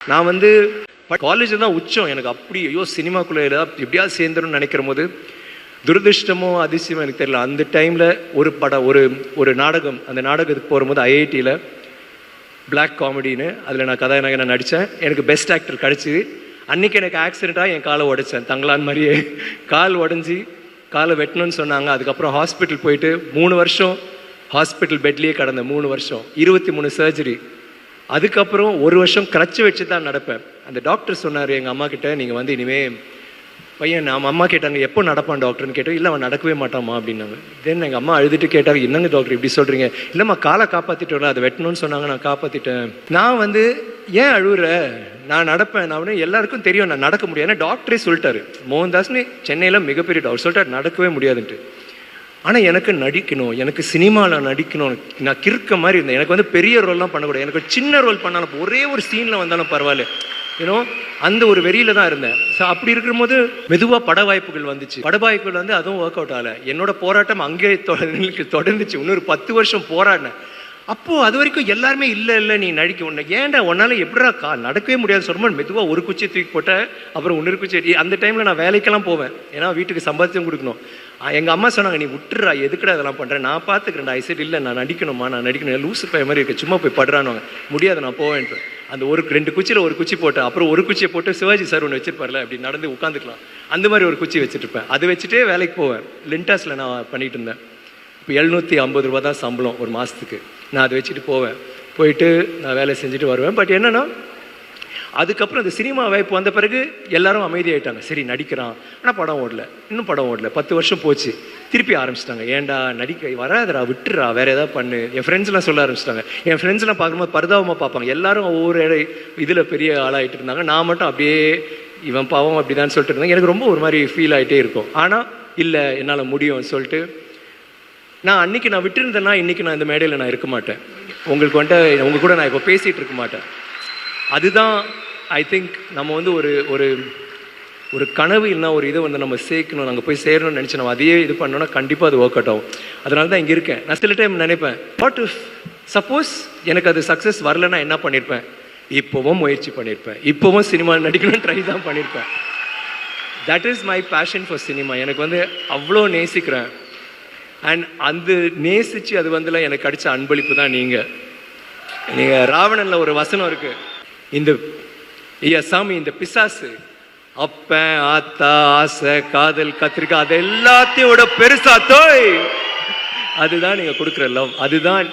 நான் வந்து காலேஜில் தான் உச்சம் எனக்கு. அப்படி ஐயோ சினிமாக்குள்ளே எப்படியாவது சேர்ந்துடும் நினைக்கிற போது துரதிருஷ்டமோ அதிசயமோ எனக்கு தெரியல. அந்த டைமில் ஒரு படம் ஒரு நாடகம், அந்த நாடகத்துக்கு போகும்போது ஐஐடியில் பிளாக் காமெடின்னு அதில் நான் கதாநாயகனை நடித்தேன். எனக்கு பெஸ்ட் ஆக்டர் கிடச்சிது. அன்றைக்கி எனக்கு ஆக்சிடெண்ட்டாக என் காலை உடைச்சேன். தங்கலான் மாதிரியே கால் உடஞ்சி காலை வெட்டணும்னு சொன்னாங்க. அதுக்கப்புறம் ஹாஸ்பிட்டல் போயிட்டு 3 வருஷம் ஹாஸ்பிட்டல் பெட்லேயே கடந்தேன். 3 வருஷம் 23 சர்ஜரி. அதுக்கப்புறம் 1 வருஷம் கிரச்சு வச்சு தான் நடப்பேன். அந்த டாக்டர் சொன்னார் எங்கள் அம்மா கிட்ட, நீங்கள் வந்து இனிமேல் பையன், நம்ம அம்மா கேட்டாங்க எப்போ நடப்பான் டாக்டர்னு கேட்டோம். இல்லை அவன் நடக்கவே மாட்டாமா அப்படின்னாங்க. தென் எங்கள் அம்மா அழுதுட்டு கேட்டாங்க, என்னங்க டாக்டர் இப்படி சொல்கிறீங்க? இல்லைம்மா காலை காப்பாற்றிட்டு அதை வெட்டணும்னு சொன்னாங்க, நான் காப்பாற்றிட்டேன். நான் வந்து ஏன் அழுகுற, நான் நடப்பேன். நான் வந்து எல்லாருக்கும் தெரியும் நான் நடக்க முடியாது. ஏன்னா டாக்டரே சொல்லிட்டாரு, மோகன்தாஸ்னு சென்னையில் மிகப்பெரிய டாக்டர் சொல்லிட்டாரு நடக்கவே முடியாதுன்ட்டு. ஆனால் எனக்கு நடிக்கணும், எனக்கு சினிமாவில் நடிக்கணும். நான் கிறுக்க மாதிரி இருந்தேன். எனக்கு வந்து பெரிய ரோல்லாம் பண்ணக்கூடாது, எனக்கு சின்ன ரோல் பண்ணாலும் ஒரே ஒரு சீனில் வந்தாலும் பரவாயில்ல, ஏன்னோ அந்த ஒரு வெறியில தான் இருந்தேன். ஸோ அப்படி இருக்கும்போது மெதுவாக பட வாய்ப்புகள் வந்துச்சு. பட வாய்ப்புகள் வந்து அதுவும் ஒர்க் அவுட் ஆகலை. என்னோட போராட்டம் அங்கே தொடர்ந்துச்சு. இன்னொரு 10 வருஷம் போராடினேன். அப்போது அது வரைக்கும் எல்லாருமே இல்லை நீ நடிக்க ஒன்று ஏன்டா உன்னால் எப்படா நடக்கவே முடியாது சொல்லும்போது மெதுவாக ஒரு குச்சி தூக்கி போட்டேன். அப்புறம் இன்னொரு குச்சி. அந்த டைமில் நான் வேலைக்கெல்லாம் போவேன், ஏன்னா வீட்டுக்கு சம்பாதிச்சும் கொடுக்கணும். எங்கள் அம்மா சொன்னாங்க, நீ விட்டுறா, எதுக்குடா இதெல்லாம் பண்ணுறேன், நான் பார்த்துக்கிறேன்டா. ஐ சைடு இல்லை நான் நடிக்கணுமா, நான் நடிக்கணும், லூசு பைய மாதிரி இருக்கு, சும்மா போய் படுறானுவாங்க. முடியாது நான் போவேன்ட்டு அந்த 2 குச்சியில் ஒரு குச்சி போட்டேன். அப்புறம் ஒரு குச்சியை போட்டு சிவாஜி சார் ஒன்று வச்சிருப்பார்ல, அப்படி நடந்து உட்காந்துக்கலாம், அந்த மாதிரி ஒரு குச்சி வச்சுருப்பேன். அதை வச்சுட்டே வேலைக்கு போவேன். லிண்டாஸில் நான் பண்ணிகிட்டு இருந்தேன். இப்போ 750 ரூபா தான் சம்பளம் ஒரு மாதத்துக்கு. நான் அதை வச்சுட்டு போவேன், போயிட்டு நான் வேலை செஞ்சுட்டு வருவேன். பட் என்னென்னா அதுக்கப்புறம் இந்த சினிமா வாய்ப்பு வந்த பிறகு எல்லாரும் அமைதியாயிட்டாங்க. சரி நடிக்கிறான், ஆனால் படம் ஓடல, இன்னும் படம் ஓடல. 10 வருஷம் போச்சு, திருப்பி ஆரம்பிச்சிட்டாங்க. ஏன்டா நடிக்க வராதரா, விட்டுறா, வேறு ஏதாவது பண்ணு. என் ஃப்ரெண்ட்ஸ்லாம் சொல்ல ஆரம்பிச்சிட்டாங்க. என் ஃப்ரெண்ட்ஸ்லாம் பார்க்கும்போது பரிதாபமாக பார்ப்பாங்க. எல்லாரும் ஒவ்வொரு இதில் பெரிய ஆளாகிட்டு இருந்தாங்க. நான் மட்டும் அப்படியே இவன் பாவம் அப்படி தான் சொல்லிட்டு இருந்தேன். எனக்கு ரொம்ப ஒரு மாதிரி ஃபீல் ஆகிட்டே இருக்கும். ஆனால் இல்லை என்னால் முடியும்னு சொல்லிட்டு நான் அன்றைக்கி நான் விட்டுருந்தேன்னா இன்றைக்கி நான் இந்த மேடையில் நான் இருக்க மாட்டேன். உங்களுக்கு வந்துட்டு உங்கள் கூட நான் இப்போ பேசிகிட்டு இருக்க மாட்டேன். அதுதான் ஐ திங்க் நம்ம வந்து ஒரு கனவு இல்லைனா ஒரு இதை வந்து நம்ம சேர்க்கணும், நாங்கள் போய் சேரணும்னு நினச்சி நம்ம அதையே இது பண்ணோன்னா கண்டிப்பாக அது ஒர்க் அவுட் ஆகும். அதனால தான் இங்கே இருக்கேன். நான் சில டைம் நினைப்பேன், வாட் இஃப் சப்போஸ் எனக்கு அது சக்ஸஸ் வரலைன்னா என்ன பண்ணியிருப்பேன். இப்போவும் முயற்சி பண்ணியிருப்பேன், இப்போவும் சினிமா நடிக்கணும்னு ட்ரை தான் பண்ணியிருப்பேன். That is my passion for cinema. எனக்கு வந்து அவ்வளோ நேசிக்கிறேன். அண்ட் அந்த நேசித்து அது வந்துலாம் எனக்கு கிடைச்ச அன்பளிப்பு தான் நீங்கள் ராவணனில் ஒரு வசனம் இருக்குது, இந்த சாமி இந்த பிசாசு அப்பன் ஆத்தா ஆசை காதல் கத்திரிக்காய் அது எல்லாத்தையும் விட பெருசா தோய், அதுதான் நீங்கள் கொடுக்குற லவ். அதுதான்